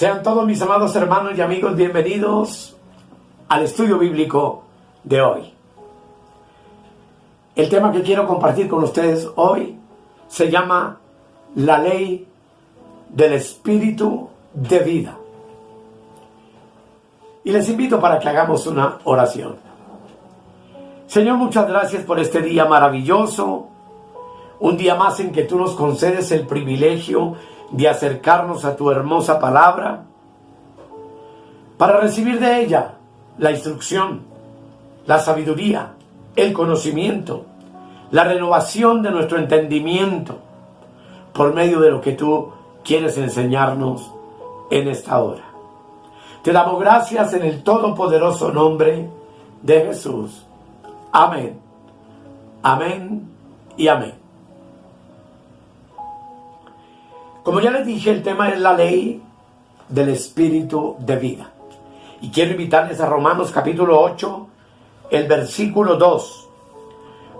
Sean todos mis amados hermanos y amigos bienvenidos al estudio bíblico de hoy. El tema que quiero compartir con ustedes hoy se llama la ley del espíritu de vida. Y les invito para que hagamos una oración. Señor, muchas gracias por este día maravilloso, un día más en que tú nos concedes el privilegio de acercarnos a tu hermosa palabra para recibir de ella la instrucción, la sabiduría, el conocimiento, la renovación de nuestro entendimiento por medio de lo que tú quieres enseñarnos en esta hora. Te damos gracias en el todopoderoso nombre de Jesús. Amén. Amén y amén. Como ya les dije, el tema es la ley del espíritu de vida. Y quiero invitarles a Romanos capítulo 8, el versículo 2,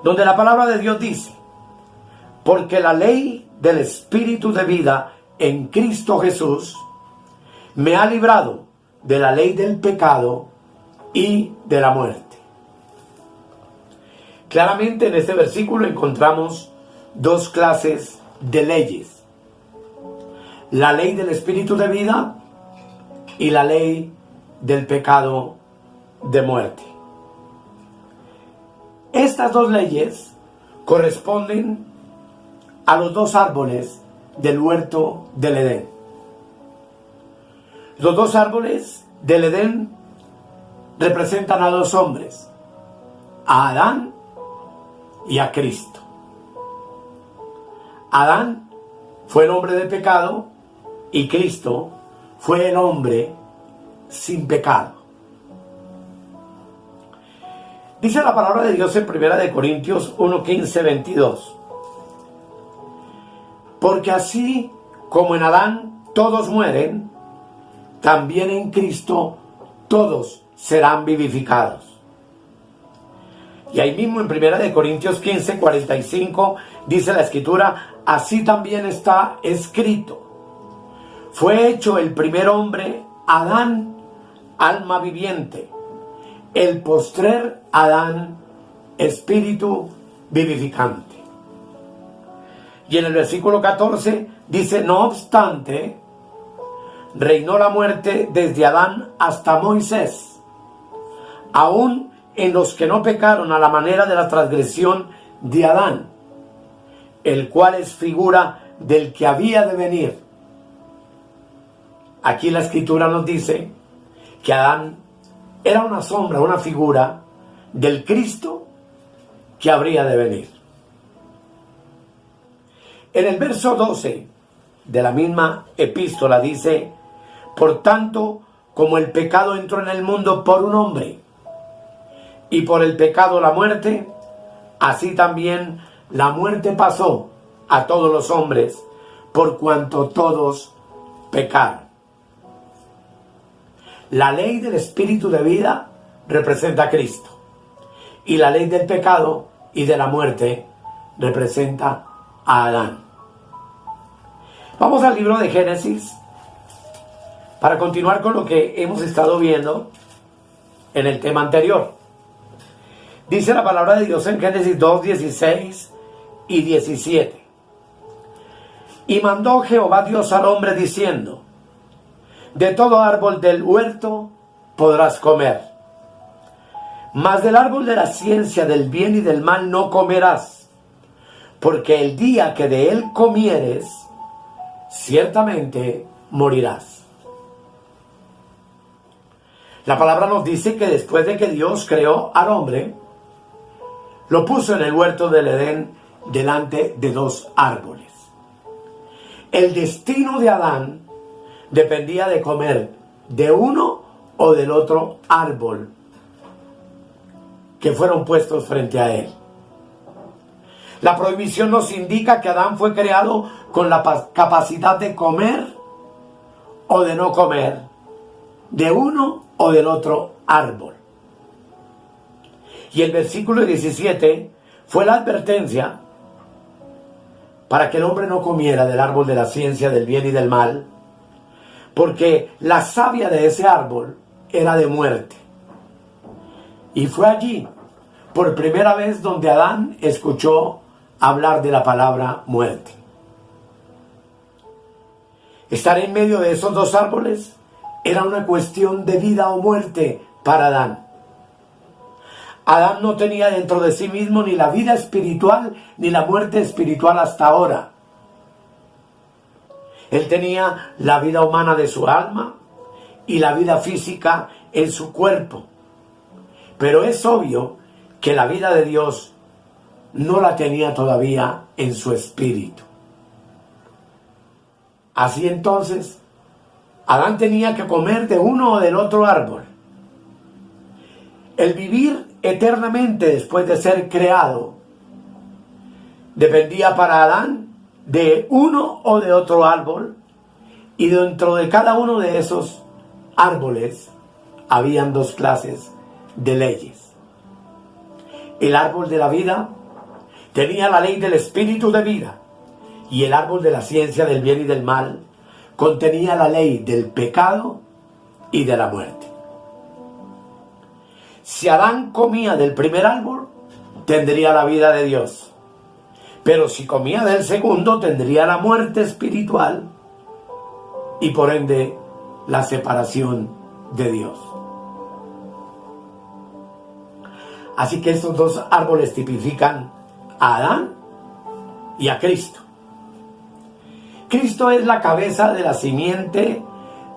donde la palabra de Dios dice: porque la ley del espíritu de vida en Cristo Jesús me ha librado de la ley del pecado y de la muerte. Claramente en este versículo encontramos dos clases de leyes: la ley del espíritu de vida y la ley del pecado de muerte. Estas dos leyes corresponden a los dos árboles del huerto del Edén. Los dos árboles del Edén representan a dos hombres, a Adán y a Cristo. Adán fue el hombre de pecado y Cristo fue el hombre sin pecado. Dice la palabra de Dios en 1 Corintios 1, 15, 22. Porque así como en Adán todos mueren, también en Cristo todos serán vivificados. Y ahí mismo en 1 Corintios 15, 45 dice la Escritura: así también está escrito: fue hecho el primer hombre, Adán, alma viviente; el postrer Adán, espíritu vivificante. Y en el versículo 14 dice: no obstante, reinó la muerte desde Adán hasta Moisés, aún en los que no pecaron a la manera de la transgresión de Adán, el cual es figura del que había de venir. Aquí la Escritura nos dice que Adán era una sombra, una figura del Cristo que habría de venir. En el verso 12 de la misma epístola dice: por tanto, como el pecado entró en el mundo por un hombre, y por el pecado la muerte, así también la muerte pasó a todos los hombres, por cuanto todos pecaron. La ley del espíritu de vida representa a Cristo, y la ley del pecado y de la muerte representa a Adán. Vamos al libro de Génesis para continuar con lo que hemos estado viendo en el tema anterior. Dice la palabra de Dios en Génesis 2, 16 y 17. Y mandó Jehová Dios al hombre diciendo: de todo árbol del huerto podrás comer, mas del árbol de la ciencia del bien y del mal no comerás, porque el día que de él comieres, ciertamente morirás. La palabra nos dice que después de que Dios creó al hombre, lo puso en el huerto del Edén delante de dos árboles. El destino de Adán dependía de comer de uno o del otro árbol que fueron puestos frente a él. La prohibición nos indica que Adán fue creado con la capacidad de comer o de no comer de uno o del otro árbol. Y el versículo 17 fue la advertencia para que el hombre no comiera del árbol de la ciencia del bien y del mal, porque la savia de ese árbol era de muerte. Y fue allí, por primera vez, donde Adán escuchó hablar de la palabra muerte. Estar en medio de esos dos árboles era una cuestión de vida o muerte para Adán. Adán no tenía dentro de sí mismo ni la vida espiritual ni la muerte espiritual hasta ahora. Él tenía la vida humana de su alma y la vida física en su cuerpo. Pero es obvio que la vida de Dios no la tenía todavía en su espíritu. Así entonces, Adán tenía que comer de uno o del otro árbol. El vivir eternamente después de ser creado dependía para Adán de uno o de otro árbol, y dentro de cada uno de esos árboles habían dos clases de leyes. El árbol de la vida tenía la ley del espíritu de vida, y el árbol de la ciencia del bien y del mal contenía la ley del pecado y de la muerte. Si Adán comía del primer árbol, tendría la vida de Dios. Pero si comía del segundo, tendría la muerte espiritual y por ende la separación de Dios. Así que estos dos árboles tipifican a Adán y a Cristo. Cristo es la cabeza de la simiente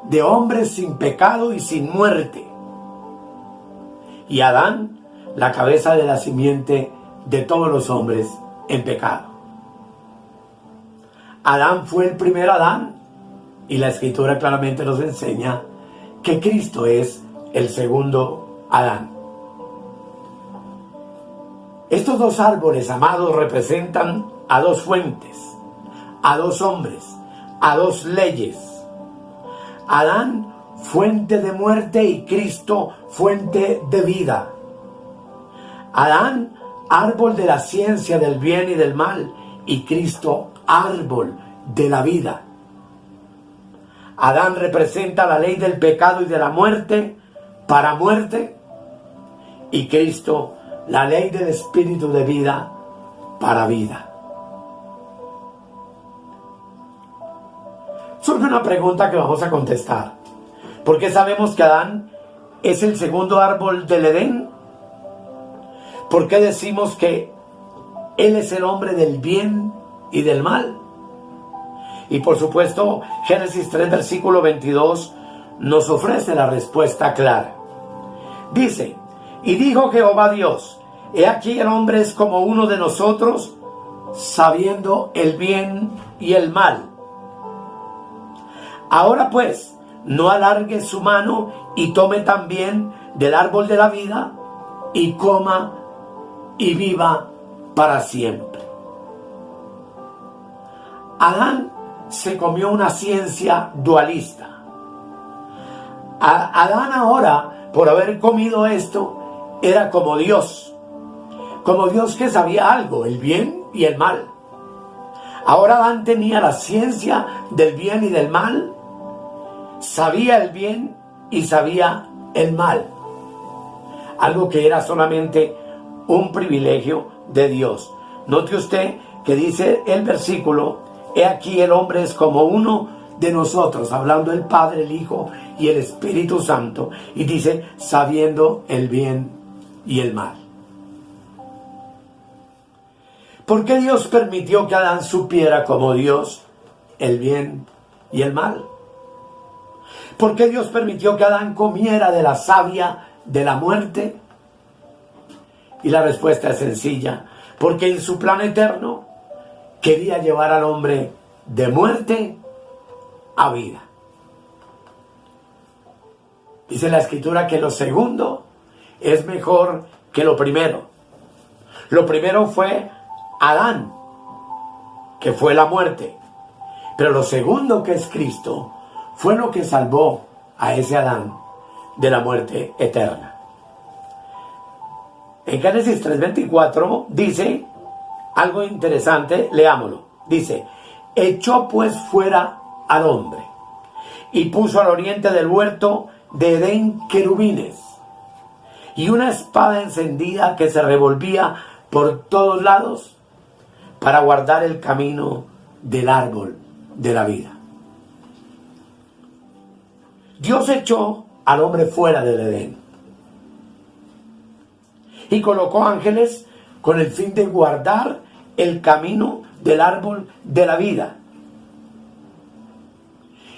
de hombres sin pecado y sin muerte. Y Adán, la cabeza de la simiente de todos los hombres en pecado. Adán fue el primer Adán, y la Escritura claramente nos enseña que Cristo es el segundo Adán. Estos dos árboles, amados, representan a dos fuentes, a dos hombres, a dos leyes. Adán, fuente de muerte, y Cristo, fuente de vida. Adán, árbol de la ciencia del bien y del mal, y Cristo, árbol de la vida. Adán representa la ley del pecado y de la muerte para muerte, y Cristo, la ley del espíritu de vida para vida. Surge una pregunta que vamos a contestar. ¿Por qué sabemos que Adán es el segundo árbol del Edén? ¿Por qué decimos que Él es el hombre del bien y del mal? Y por supuesto, Génesis 3, versículo 22, nos ofrece la respuesta clara. Dice: y dijo Jehová Dios, he aquí el hombre es como uno de nosotros, sabiendo el bien y el mal. Ahora pues, no alargue su mano y tome también del árbol de la vida y coma y viva para siempre. Adán se comió una ciencia dualista. Adán ahora, por haber comido esto, era como Dios que sabía algo, el bien y el mal. Ahora Adán tenía la ciencia del bien y del mal, sabía el bien y sabía el mal, algo que era solamente un privilegio de Dios. Note usted que dice el versículo: he aquí el hombre es como uno de nosotros, hablando el Padre, el Hijo y el Espíritu Santo, y dice sabiendo el bien y el mal. ¿Por qué Dios permitió que Adán supiera como Dios el bien y el mal? ¿Por qué Dios permitió que Adán comiera de la savia de la muerte? Y la respuesta es sencilla: porque en su plan eterno quería llevar al hombre de muerte a vida. Dice la Escritura que lo segundo es mejor que lo primero. Lo primero fue Adán, que fue la muerte. Pero lo segundo, que es Cristo, fue lo que salvó a ese Adán de la muerte eterna. En Génesis 3:24 dice algo interesante, leámoslo. Dice: echó pues fuera al hombre y puso al oriente del huerto de Edén querubines y una espada encendida que se revolvía por todos lados para guardar el camino del árbol de la vida. Dios echó al hombre fuera del Edén y colocó ángeles con el fin de guardar el camino del árbol de la vida.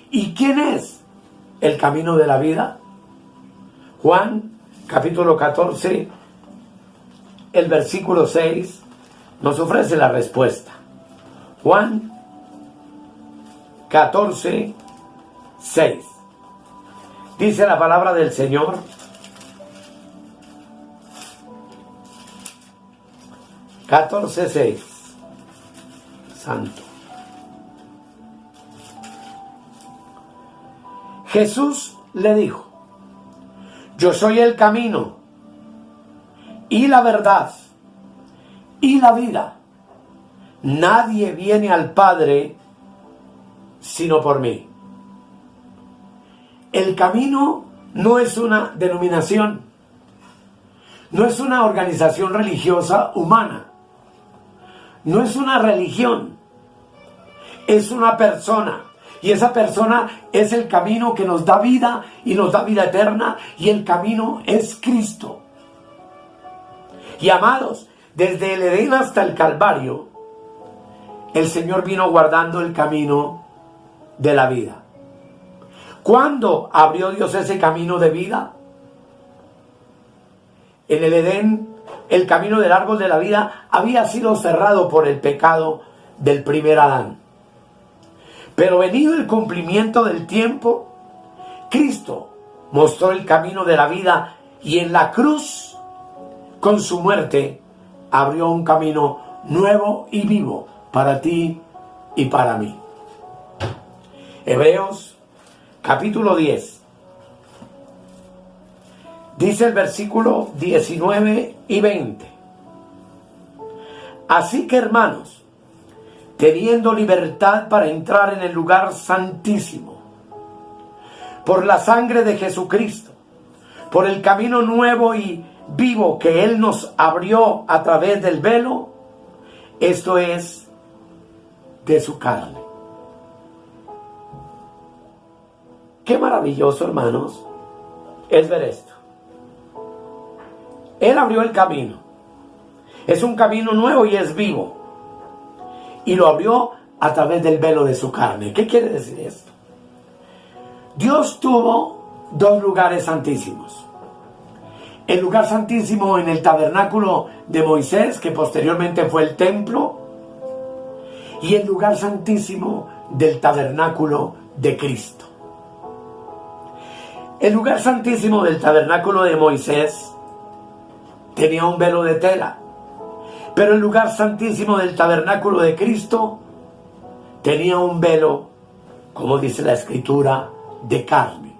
¿Y quién es el camino de la vida? Juan capítulo 14, el versículo 6 nos ofrece la respuesta. Juan 14, 6. Dice la palabra del Señor: catorce, 6. Santo. Jesús le dijo: yo soy el camino y la verdad y la vida. Nadie viene al Padre sino por mí. El camino no es una denominación, no es una organización religiosa humana, no es una religión, es una persona. Y esa persona es el camino que nos da vida y nos da vida eterna, y el camino es Cristo. Y amados, desde el Edén hasta el Calvario, el Señor vino guardando el camino de la vida. ¿Cuándo abrió Dios ese camino de vida? En el Edén, el camino del árbol de la vida había sido cerrado por el pecado del primer Adán. Pero venido el cumplimiento del tiempo, Cristo mostró el camino de la vida y en la cruz, con su muerte, abrió un camino nuevo y vivo para ti y para mí. Hebreos capítulo 10. Dice el versículo 19 y 20. Así que, hermanos, teniendo libertad para entrar en el lugar santísimo, por la sangre de Jesucristo, por el camino nuevo y vivo que Él nos abrió a través del velo, esto es, de su carne. Qué maravilloso, hermanos, es ver esto. Él abrió el camino. Es un camino nuevo y es vivo. Y lo abrió a través del velo de su carne. ¿Qué quiere decir esto? Dios tuvo dos lugares santísimos. El lugar santísimo en el tabernáculo de Moisés, que posteriormente fue el templo, y el lugar santísimo del tabernáculo de Cristo. El lugar santísimo del tabernáculo de Moisés tenía un velo de tela, pero el lugar santísimo del tabernáculo de Cristo tenía un velo, como dice la Escritura, de carne.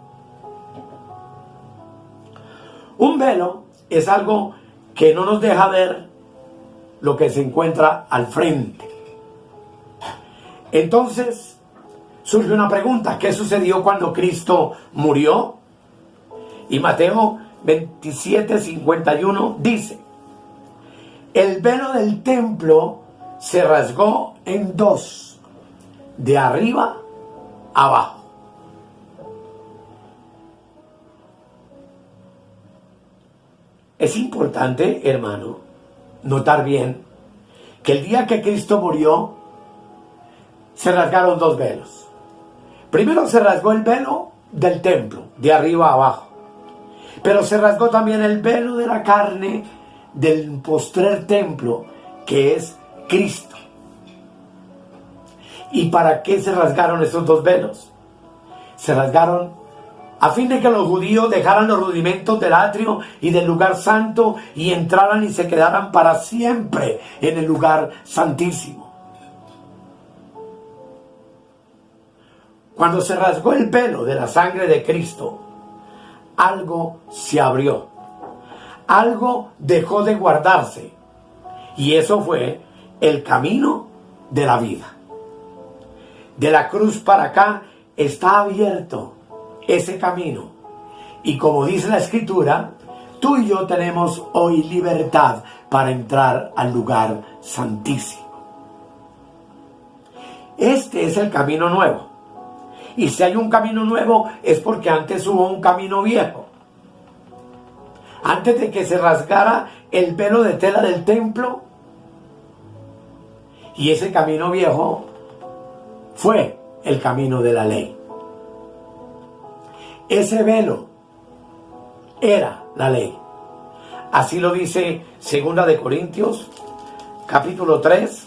Un velo es algo que no nos deja ver lo que se encuentra al frente. Entonces surge una pregunta: ¿qué sucedió cuando Cristo murió? Y Mateo 27:51 dice: el velo del templo se rasgó en dos, de arriba a abajo. Es importante, hermano, notar bien que el día que Cristo murió, se rasgaron dos velos. Primero se rasgó el velo del templo, de arriba a abajo. Pero se rasgó también el velo de la carne del postrer templo, que es Cristo. ¿Y para qué se rasgaron esos dos velos? Se rasgaron a fin de que los judíos dejaran los rudimentos del atrio y del lugar santo y entraran y se quedaran para siempre en el lugar santísimo. Cuando se rasgó el velo de la sangre de Cristo, algo se abrió, algo dejó de guardarse, y eso fue el camino de la vida. De la cruz para acá, está abierto ese camino. Y como dice la Escritura, tú y yo tenemos hoy libertad para entrar al lugar santísimo. Este es el camino nuevo. Y si hay un camino nuevo es porque antes hubo un camino viejo. Antes de que se rasgara el velo de tela del templo, y ese camino viejo fue el camino de la ley. Ese velo era la ley. Así lo dice 2 de Corintios, capítulo 3,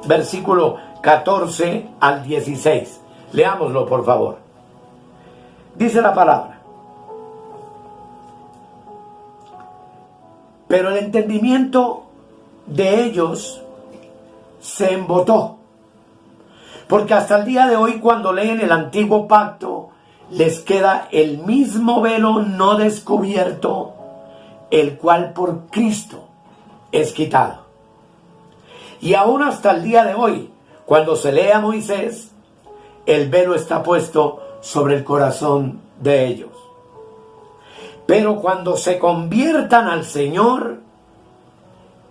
versículo 14 al 16. Leámoslo, por favor. Dice la palabra: pero el entendimiento de ellos se embotó, porque hasta el día de hoy, cuando leen el antiguo pacto, les queda el mismo velo no descubierto, el cual por Cristo es quitado. Y aún hasta el día de hoy, cuando se lee a Moisés, el velo está puesto sobre el corazón de ellos. Pero cuando se conviertan al Señor,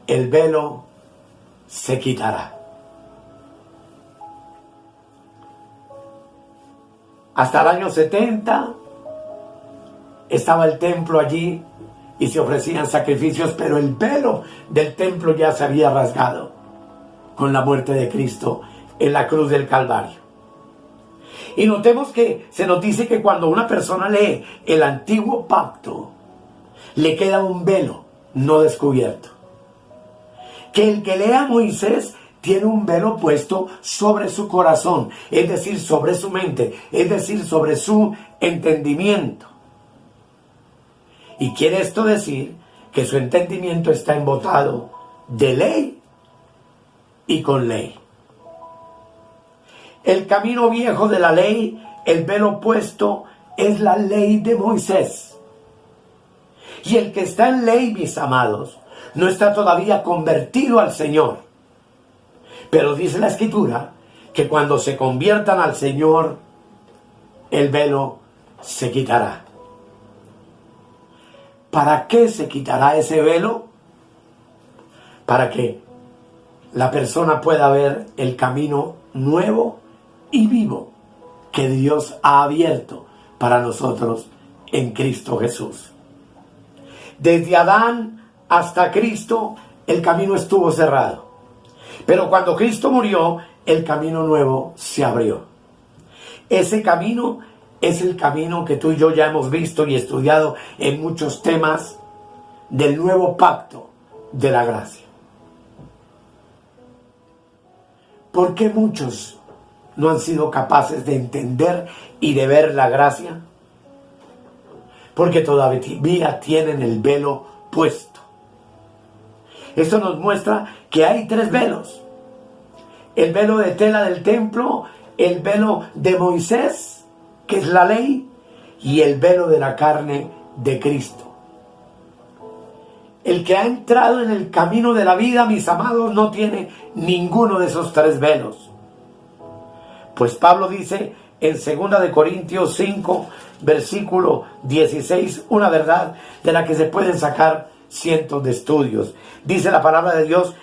el velo se quitará. Hasta el año 70 estaba el templo allí y se ofrecían sacrificios, pero el velo del templo ya se había rasgado con la muerte de Cristo en la cruz del Calvario. Y notemos que se nos dice que cuando una persona lee el antiguo pacto, le queda un velo no descubierto. Que el que lea a Moisés tiene un velo puesto sobre su corazón, es decir, sobre su mente, es decir, sobre su entendimiento. Y quiere esto decir que su entendimiento está embotado de ley y con ley. El camino viejo de la ley, el velo puesto, es la ley de Moisés. Y el que está en ley, mis amados, no está todavía convertido al Señor. Pero dice la Escritura que cuando se conviertan al Señor, el velo se quitará. ¿Para qué se quitará ese velo? Para que la persona pueda ver el camino nuevo y vivo que Dios ha abierto para nosotros en Cristo Jesús. Desde Adán hasta Cristo, el camino estuvo cerrado. Pero cuando Cristo murió, el camino nuevo se abrió. Ese camino es el camino que tú y yo ya hemos visto y estudiado en muchos temas del nuevo pacto de la gracia. ¿Por qué muchos no han sido capaces de entender y de ver la gracia? Porque todavía tienen el velo puesto. Esto nos muestra que hay tres velos: el velo de tela del templo, el velo de Moisés, que es la ley, y el velo de la carne de Cristo. El que ha entrado en el camino de la vida, mis amados, no tiene ninguno de esos tres velos. Pues Pablo dice en 2 de Corintios 5, versículo 16, una verdad de la que se pueden sacar cientos de estudios. Dice la palabra de Dios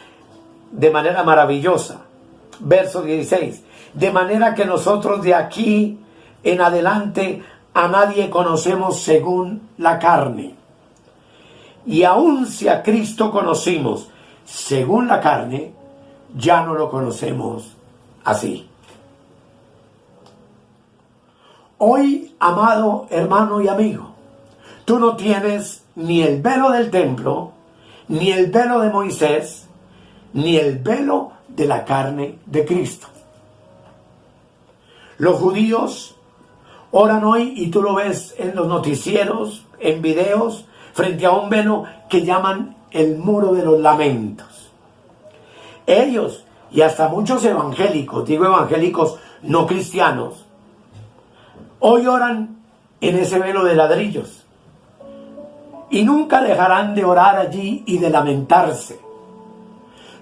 de manera maravillosa. Verso 16. De manera que nosotros de aquí en adelante a nadie conocemos según la carne. Y aun si a Cristo conocimos según la carne, ya no lo conocemos así. Hoy, amado hermano y amigo, tú no tienes ni el velo del templo, ni el velo de Moisés, ni el velo de la carne de Cristo. Los judíos oran hoy, y tú lo ves en los noticieros, en videos, frente a un velo que llaman el muro de los lamentos. Ellos, y hasta muchos evangélicos, digo evangélicos no cristianos, hoy oran en ese velo de ladrillos. Y nunca dejarán de orar allí y de lamentarse,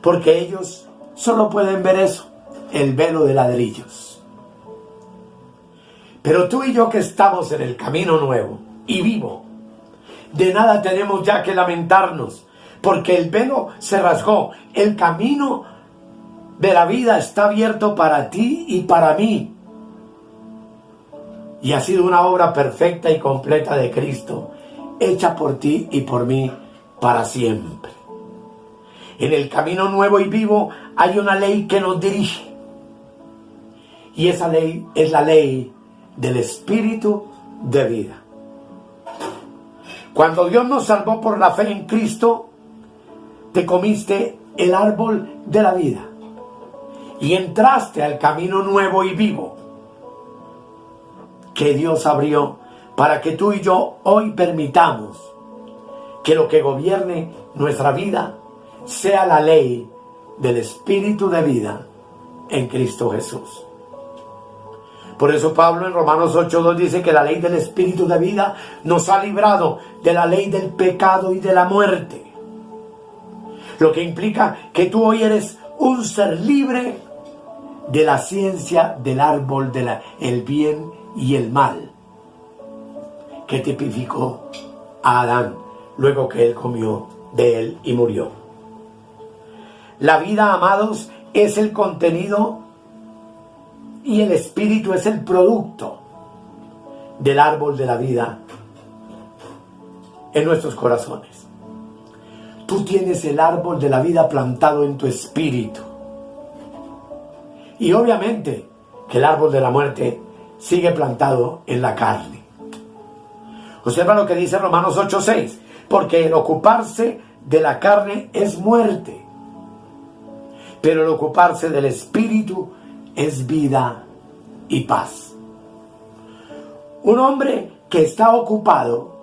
porque ellos solo pueden ver eso, el velo de ladrillos. Pero tú y yo que estamos en el camino nuevo y vivo, de nada tenemos ya que lamentarnos, porque el velo se rasgó, el camino de la vida está abierto para ti y para mí. Y ha sido una obra perfecta y completa de Cristo, hecha por ti y por mí para siempre. En el camino nuevo y vivo hay una ley que nos dirige. Y esa ley es la ley del Espíritu de vida. Cuando Dios nos salvó por la fe en Cristo, te comiste el árbol de la vida y entraste al camino nuevo y vivo que Dios abrió para que tú y yo hoy permitamos que lo que gobierne nuestra vida sea la ley del Espíritu de vida en Cristo Jesús. Por eso Pablo en Romanos 8:2 dice que la ley del Espíritu de vida nos ha librado de la ley del pecado y de la muerte. Lo que implica que tú hoy eres un ser libre de la ciencia del árbol del bien y el mal, que tipificó a Adán luego que él comió de él y murió. La vida, amados, es el contenido y el espíritu es el producto del árbol de la vida en nuestros corazones. Tú tienes el árbol de la vida plantado en tu espíritu. Y obviamente que el árbol de la muerte sigue plantado en la carne. Observa lo que dice Romanos 8:6. Porque el ocuparse de la carne es muerte, pero el ocuparse del espíritu es vida y paz. Un hombre que está ocupado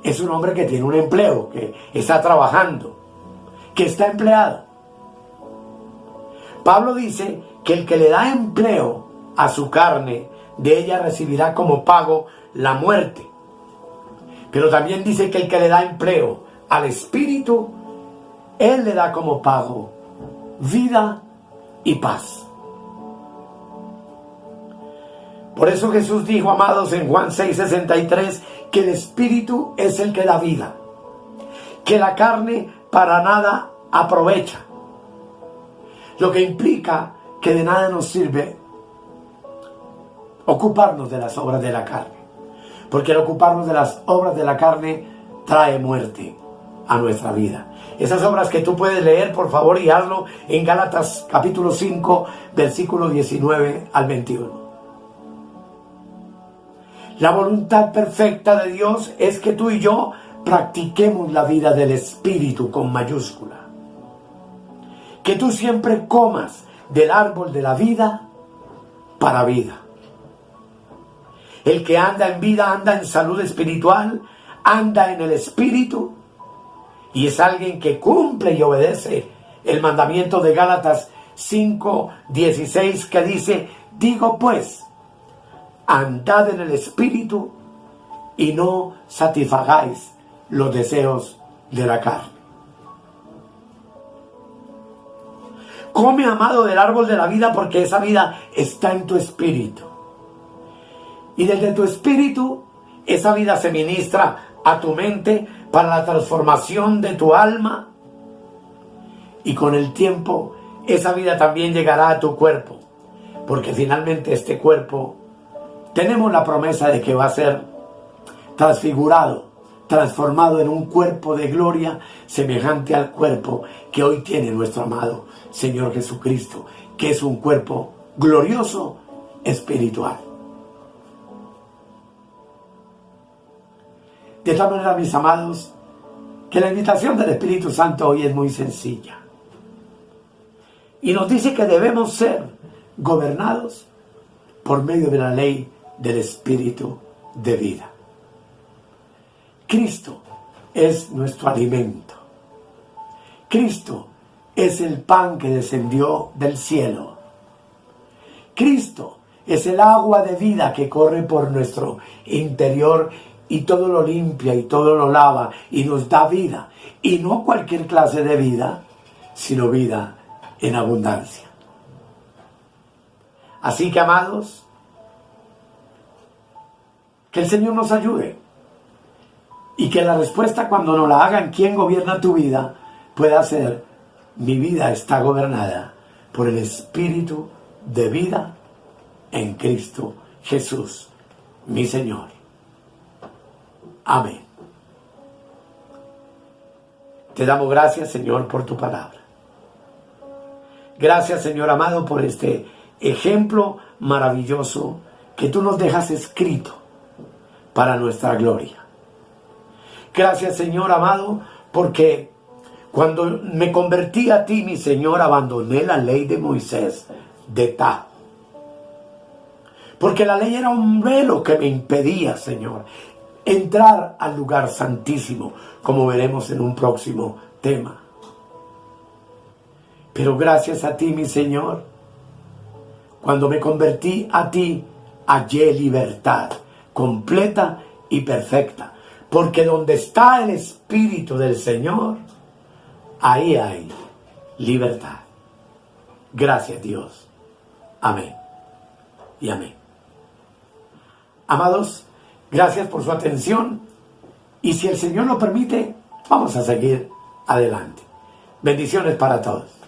es un hombre que tiene un empleo, que está trabajando, que está empleado. Pablo dice que el que le da empleo a su carne, de ella recibirá como pago la muerte. Pero también dice que el que le da empleo al espíritu, él le da como pago vida y paz. Por eso Jesús dijo, amados, en Juan 6:63, que el espíritu es el que da vida, que la carne para nada aprovecha. Lo que implica que de nada nos sirve ocuparnos de las obras de la carne, porque el ocuparnos de las obras de la carne trae muerte a nuestra vida. Esas obras que tú puedes leer, por favor, y hazlo en Gálatas capítulo 5, versículo 19 al 21. La voluntad perfecta de Dios es que tú y yo practiquemos la vida del Espíritu con mayúscula. Que tú siempre comas del árbol de la vida para vida. El que anda en vida anda en salud espiritual, anda en el Espíritu y es alguien que cumple y obedece el mandamiento de Gálatas 5:16 que dice, digo pues, andad en el Espíritu y no satisfagáis los deseos de la carne. Come, amado, del árbol de la vida, porque esa vida está en tu espíritu. Y desde tu espíritu, esa vida se ministra a tu mente para la transformación de tu alma. Y con el tiempo, esa vida también llegará a tu cuerpo. Porque finalmente este cuerpo, tenemos la promesa de que va a ser transfigurado, transformado en un cuerpo de gloria semejante al cuerpo que hoy tiene nuestro amado Señor Jesucristo, que es un cuerpo glorioso espiritual. De tal manera, mis amados, que la invitación del Espíritu Santo hoy es muy sencilla. Y nos dice que debemos ser gobernados por medio de la ley del Espíritu de vida. Cristo es nuestro alimento. Cristo es el pan que descendió del cielo. Cristo es el agua de vida que corre por nuestro interior y todo lo limpia y todo lo lava y nos da vida. Y no cualquier clase de vida, sino vida en abundancia. Así que, amados, Que el Señor nos ayude. Y que la respuesta cuando nos la hagan, ¿quién gobierna tu vida?, pueda ser: mi vida está gobernada por el Espíritu de vida en Cristo Jesús, mi Señor. Amén. Te damos gracias, Señor, por tu palabra. Gracias, Señor amado, por este ejemplo maravilloso que tú nos dejas escrito para nuestra gloria. Gracias, Señor amado, porque cuando me convertí a ti, mi Señor, abandoné la ley de Moisés de tajo. Porque la ley era un velo que me impedía, Señor, entrar al lugar santísimo, como veremos en un próximo tema. Pero gracias a ti, mi Señor, cuando me convertí a ti, hallé libertad completa y perfecta. Porque donde está el Espíritu del Señor, ahí hay libertad. Gracias, Dios. Amén y amén. Amados, gracias por su atención. Y si el Señor lo permite, vamos a seguir adelante. Bendiciones para todos.